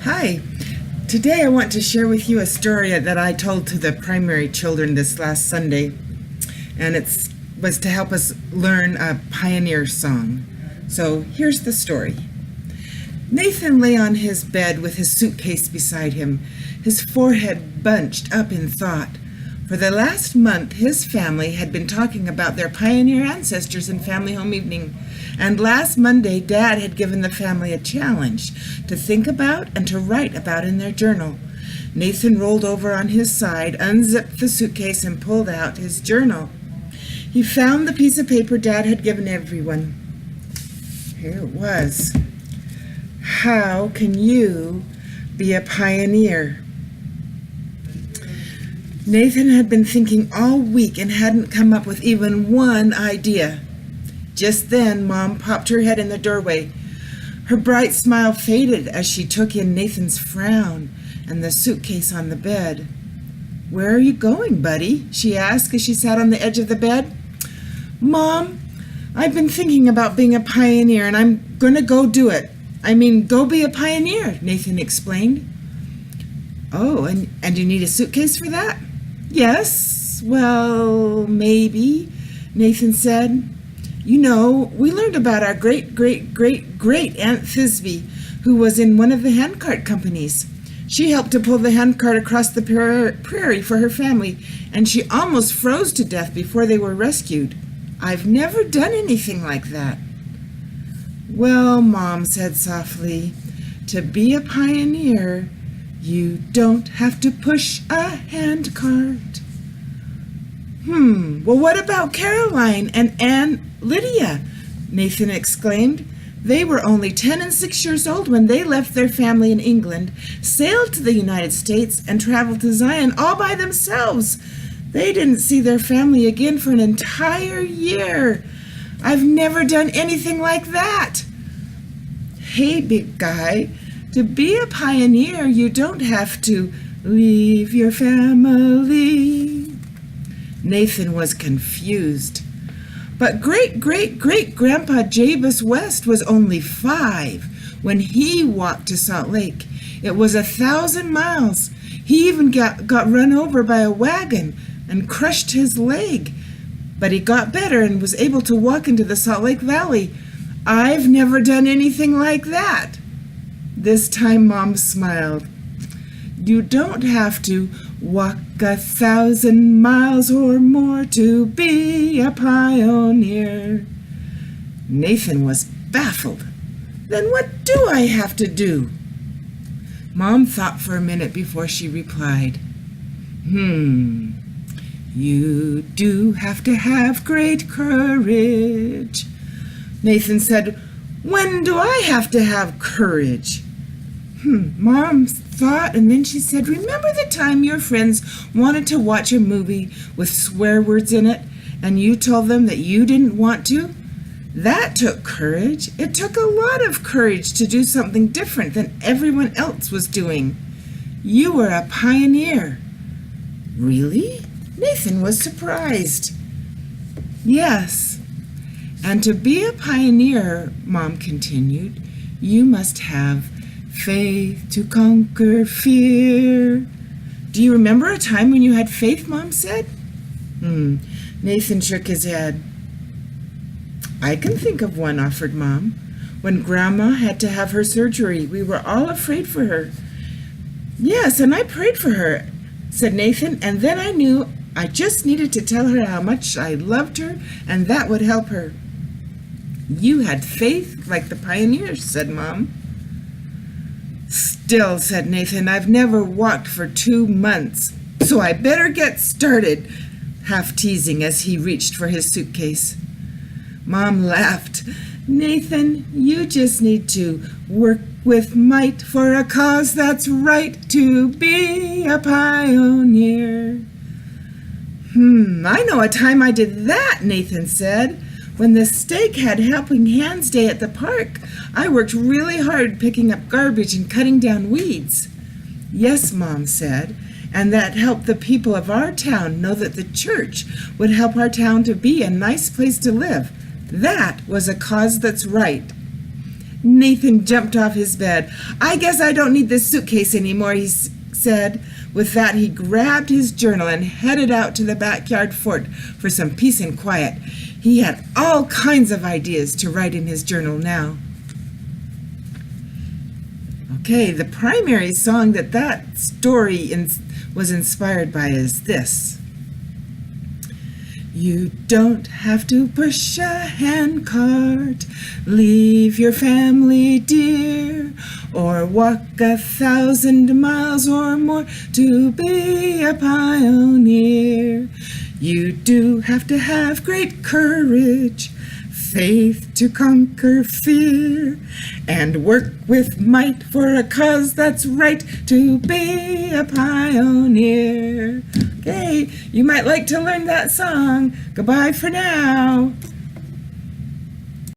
Hi. Today I want to share with you a story that I told to the primary children this last Sunday, and it was to help us learn a pioneer song. So here's the story. Nathan lay on his bed with his suitcase beside him, his forehead bunched up in thought. For the last month, his family had been talking about their pioneer ancestors in family home evening, and last Monday, Dad had given the family a challenge to think about and to write about in their journal. Nathan rolled over on his side, unzipped the suitcase, and pulled out his journal. He found the piece of paper Dad had given everyone. Here it was. How can you be a pioneer? Nathan had been thinking all week and hadn't come up with even one idea. Just then, Mom popped her head in the doorway. Her bright smile faded as she took in Nathan's frown and the suitcase on the bed. "Where are you going, buddy?" she asked as she sat on the edge of the bed. "Mom, I've been thinking about being a pioneer, and I'm going to go do it. Go be a pioneer," Nathan explained. "Oh, and you need a suitcase for that?" "Yes, well, maybe," Nathan said. "You know, we learned about our great-great-great-great Aunt Thisbe, who was in one of the handcart companies. She helped to pull the handcart across the prairie for her family, and she almost froze to death before they were rescued. I've never done anything like that." "Well," Mom said softly, "to be a pioneer, you don't have to push a handcart." Well, what about Caroline and Aunt Lydia?" Nathan exclaimed. "They were only 10 and 6 years old when they left their family in England, sailed to the United States, and traveled to Zion all by themselves. They didn't see their family again for an entire year. I've never done anything like that." "Hey, big guy, to be a pioneer, you don't have to leave your family." Nathan was confused. But great-great-great-grandpa Jabez West was only 5 when he walked to Salt Lake. It was 1,000 miles. He even got run over by a wagon and crushed his leg. But he got better and was able to walk into the Salt Lake Valley. "I've never done anything like that." This time Mom smiled. "You don't have to walk 1,000 miles or more to be a pioneer." Nathan was baffled. "Then what do I have to do?" Mom thought for a minute before she replied. You do have to have great courage." Nathan said, "When do I have to have courage?" Mom thought, and then she said, "Remember the time your friends wanted to watch a movie with swear words in it, and you told them that you didn't want to? That took courage. It took a lot of courage to do something different than everyone else was doing. You were a pioneer." "Really?" Nathan was surprised. "Yes. And to be a pioneer," Mom continued, "you must have faith to conquer fear." "Do you remember a time when you had faith?" Mom said. Nathan shook his head. "I can think of one," offered Mom. "When Grandma had to have her surgery, we were all afraid for her." "Yes, and I prayed for her," said Nathan, "and then I knew I just needed to tell her how much I loved her, and that would help her." "You had faith like the pioneers," said Mom. "Still," said Nathan, "I've never walked for 2 months, so I better get started," half teasing as he reached for his suitcase. Mom laughed. "Nathan, you just need to work with might for a cause that's right, to be a pioneer." "I know a time I did that," Nathan said. "When the stake had Helping Hands Day at the park, I worked really hard picking up garbage and cutting down weeds." "Yes," Mom said, "and that helped the people of our town know that the church would help our town to be a nice place to live. That was a cause that's right." Nathan jumped off his bed. "I guess I don't need this suitcase anymore," he said. With that, he grabbed his journal and headed out to the backyard fort for some peace and quiet. He had all kinds of ideas to write in his journal now. Okay, the primary song that story was inspired by is this. You don't have to push a handcart, leave your family dear, or walk 1,000 miles or more to be a pioneer. You do have to have great courage, faith to conquer fear, and work with might for a cause that's right to be a pioneer. Okay, you might like to learn that song. Goodbye for now.